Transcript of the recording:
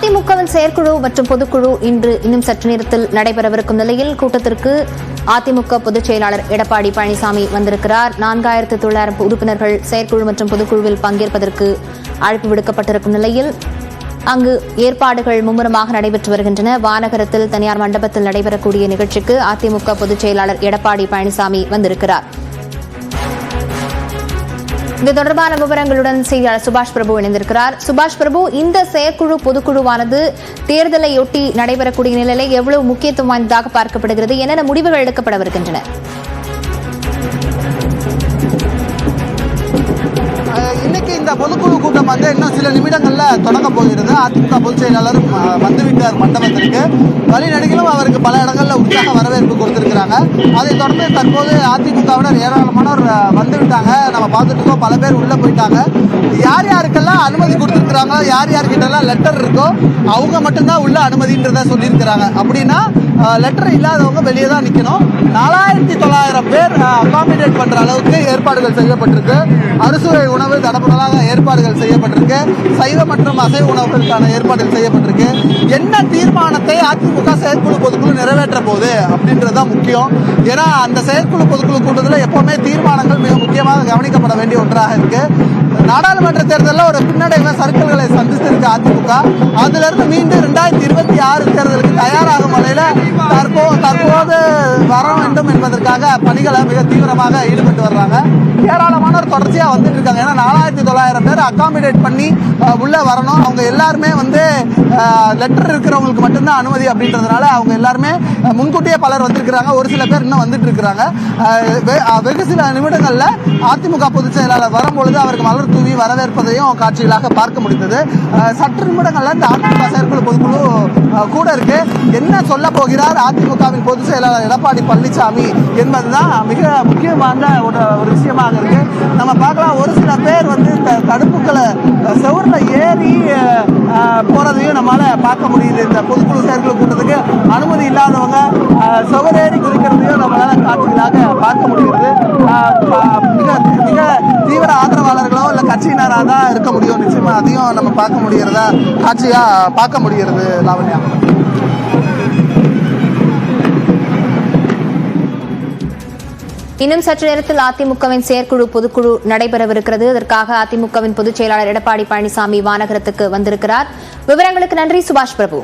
அதிமுகவின் செயற்குழு மற்றும் பொதுக்குழு இன்று இன்னும் சற்று நேரத்தில் நடைபெறவிருக்கும் நிலையில் கூட்டத்திற்கு அதிமுக பொதுச் செயலாளர் எடப்பாடி பழனிசாமி வந்திருக்கிறார். 4900 உறுப்பினர்கள் செயற்குழு மற்றும் பொதுக்குழுவில் பங்கேற்பதற்கு அழைப்பு விடுக்கப்பட்டிருக்கும் நிலையில் அங்கு ஏற்பாடுகள் மும்முரமாக நடைபெற்று வருகின்றன. வானகரத்தில் தனியார் மண்டபத்தில் நடைபெறக்கூடிய நிகழ்ச்சிக்கு அதிமுக பொதுச் செயலாளர் எடப்பாடி பழனிசாமி வந்திருக்கிறார். இது தொடர்பான விவரங்களுடன் செய்தியாளர் சுபாஷ் பிரபு இணைந்திருக்கிறார். சுபாஷ் பிரபு, இந்த செயற்குழு பொதுக்குழுவானது தேர்தலையொட்டி நடைபெறக்கூடிய நிலையில் எவ்வளவு முக்கியத்துவம் வாய்ந்ததாக பார்க்கப்படுகிறது? என்னென்ன முடிவுகள் எடுக்கப்படவிருக்கின்றன? இன்னைக்கு இந்த பொதுக்குழு கூட்டம் இன்னும் சில நிமிடங்கள்ல தொடங்க போகிறது. அதிமுக பொதுச் செயலாளர் வந்துவிட்டார் மண்டபத்திற்கு. வழிநடுகிலும் அவருக்கு பல இடங்கள்ல உற்சாக வரவேற்பு கொடுத்திருக்கிறாங்க. அதைத் தொடர்ந்து தற்போது அதிமுகவினர் ஏராளமானோர் வந்துவிட்டாங்க. நம்ம பார்த்துட்டு இருக்கோம், பல பேர் உள்ள போயிட்டாங்க. யார் யாருக்கெல்லாம் அனுமதி கொடுத்திருக்கிறாங்க, யார் யார்கிட்டலாம் லெட்டர் இருக்கோ அவங்க மட்டும்தான் உள்ள அனுமதின்றத சொல்லியிருக்கிறாங்க. அப்படின்னா லெட்டர் இல்லாதவங்க வெளியே தான் நிற்கணும். 4900 பேர் அகாமடேட் பண்ற அளவுக்கு ஏற்பாடுகள் செய்யப்பட்டிருக்கு. அறுசுவை உணவு தடப்படலாக ஏற்பாடுகள் செய்யப்பட்டிருக்கு. சைவ மற்றும் அசைவ உணவுகளுக்கான ஏற்பாடுகள் செய்யப்பட்டிருக்கு. என்ன தீர்மானத்தை அதிமுக செயற்குழு பொதுக்குழு நிறைவேற்ற போகுது அப்படின்றதுதான் முக்கியம். ஏன்னா அந்த செயற்குழு பொதுக்குழு கூட்டத்தில் எப்பவுமே தீர்மானங்கள் மிக முக்கியமாக கவனிக்கப்பட வேண்டிய ஒன்றாக இருக்கு. நாடாளுமன்ற தேர்தலில் ஒரு பின்னடைவு சர்க்கிள்களை சந்தித்திருக்கு அதிமுக. அதுல இருந்து மீண்டும் 2026 தேர்தலுக்கு தயாராகும் வகையில தற்போது வர வேண்டும் என்பதற்காக பணிகளை மிக தீவிரமாக ஈடுபட்டு வர்றாங்க. ஏராளமானோர் தொடர்ச்சியா வந்துட்டு இருக்காங்க. ஏன்னா 4900 பேர் அகாமடேட் பண்ணி உள்ள வரணும். அவங்க எல்லாருமே லெட்டர் இருக்கிறவங்களுக்கு மட்டும்தான் அனுமதி அப்படின்றதுனால அவங்க எல்லாருமே முன்கூட்டியே பலர் வந்திருக்கிறாங்க. ஒரு சில பேர் இன்னும் வந்துட்டு இருக்கிறாங்க. வெகு சில நிமிடங்கள்ல அதிமுக பொதுச் செயலாளர் வரும்பொழுது அவருக்கு மலர் தூவி வரவேற்பதையும் காட்சிகளாக பார்க்க முடிந்தது. சற்று நிமிடங்கள்ல இந்த அதிமுக செயற்குழு பொதுக்குழு கூட இருக்கு. என்ன சொல்ல போகிறார் அதிமுகவின் பொதுச் செயலாளர் எடப்பாடி பழனிசாமி என்பதுதான் மிக முக்கியமான ஒரு விஷயமாக இருக்கு. நம்ம பார்க்கலாம், ஒரு சில பேர் தடுப்புகளை செவர்ல ஏறி போறதையும் நம்மளால பார்க்க முடியுது. இந்த பொதுக்குழு செயற்குழு கூட்டத்துக்கு அனுமதி இல்லாதவங்க செவர் ஏறி குறிக்கிறதையும் நம்மளால காட்சிகளாக பார்க்க முடிகிறது. மிக தீவிர ஆதரவாளர்களோ இல்ல கட்சியினராக தான் இருக்க முடியும். நிச்சயமா அதையும் நம்ம பார்க்க முடிகிறதா காட்சியா பார்க்க முடிகிறது. லாவண்யா, இன்னும் சற்று நேரத்தில் அதிமுகவின் செயற்குழு பொதுக்குழு நடைபெறவிருக்கிறது. அதற்காக அதிமுகவின் பொதுச் செயலாளர் எடப்பாடி பழனிசாமி வானகரத்துக்கு வந்திருக்கிறார். விவரங்களுக்கு நன்றி சுபாஷ் பிரபு.